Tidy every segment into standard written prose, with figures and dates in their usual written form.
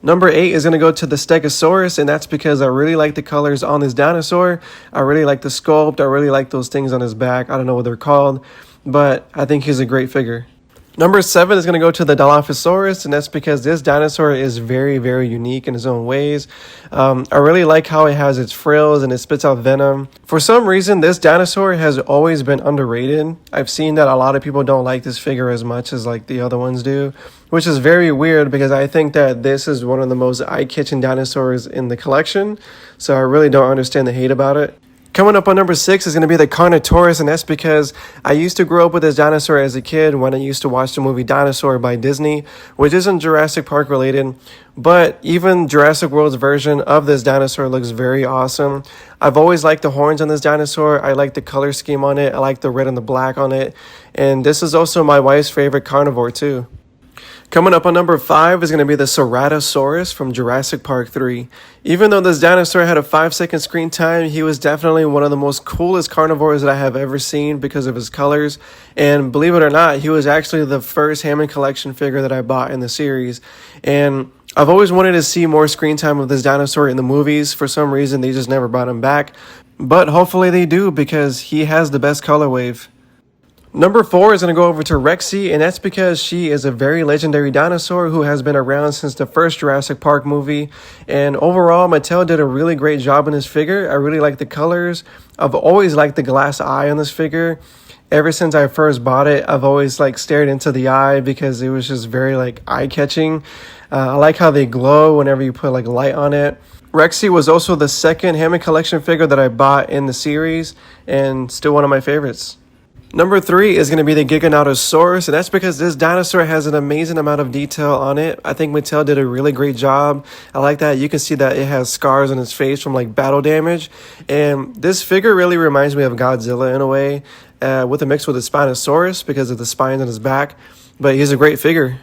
Number 8 is going to go to the Stegosaurus, and that's because I really like the colors on this dinosaur. I really like the sculpt. I really like those things on his back. I don't know what they're called, but I think he's a great figure. Number 7 is going to go to the Dilophosaurus, and that's because this dinosaur is very, very unique in his own ways. I really like how it has its frills and it spits out venom. For some reason, this dinosaur has always been underrated. I've seen that a lot of people don't like this figure as much as like the other ones do, which is very weird because I think that this is one of the most eye-catching dinosaurs in the collection. So I really don't understand the hate about it. Coming up on number 6 is going to be the Carnotaurus, and that's because I used to grow up with this dinosaur as a kid when I used to watch the movie Dinosaur by Disney, which isn't Jurassic Park related, but even Jurassic World's version of this dinosaur looks very awesome. I've always liked the horns on this dinosaur. I like the color scheme on it. I like the red and the black on it, and this is also my wife's favorite carnivore too. Coming up on number 5 is going to be the Ceratosaurus from Jurassic Park 3. Even though this dinosaur had a 5-second screen time, he was definitely one of the most coolest carnivores that I have ever seen because of his colors. And believe it or not, he was actually the first Hammond collection figure that I bought in the series. And I've always wanted to see more screen time of this dinosaur in the movies. For some reason, they just never brought him back. But hopefully they do because he has the best color wave. Number 4 is going to go over to Rexy, and that's because she is a very legendary dinosaur who has been around since the first Jurassic Park movie. And overall, Mattel did a really great job in this figure. I really like the colors. I've always liked the glass eye on this figure. Ever since I first bought it, I've always stared into the eye because it was just very eye-catching. I like how they glow whenever you put light on it. Rexy was also the second Hammond collection figure that I bought in the series and still one of my favorites. Number 3 is going to be the Giganotosaurus, and that's because this dinosaur has an amazing amount of detail on it. I think Mattel did a really great job. I like that. You can see that it has scars on its face from battle damage. And this figure really reminds me of Godzilla in a way, with a mix with a Spinosaurus because of the spines on his back. But he's a great figure.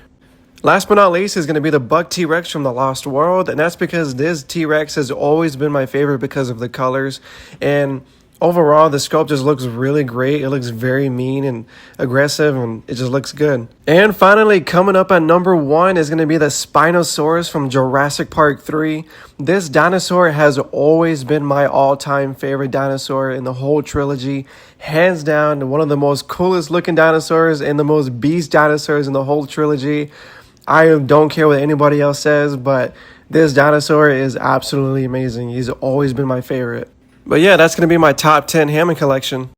Last but not least is going to be the Buck T-Rex from the Lost World, and that's because this T-Rex has always been my favorite because of the colors. And overall, the sculpt just looks really great. It looks very mean and aggressive, and it just looks good. And finally, coming up at number 1 is going to be the Spinosaurus from Jurassic Park 3. This dinosaur has always been my all-time favorite dinosaur in the whole trilogy. Hands down, one of the most coolest looking dinosaurs and the most beast dinosaurs in the whole trilogy. I don't care what anybody else says, but this dinosaur is absolutely amazing. He's always been my favorite. But yeah, that's going to be my top 10 Hammond collection.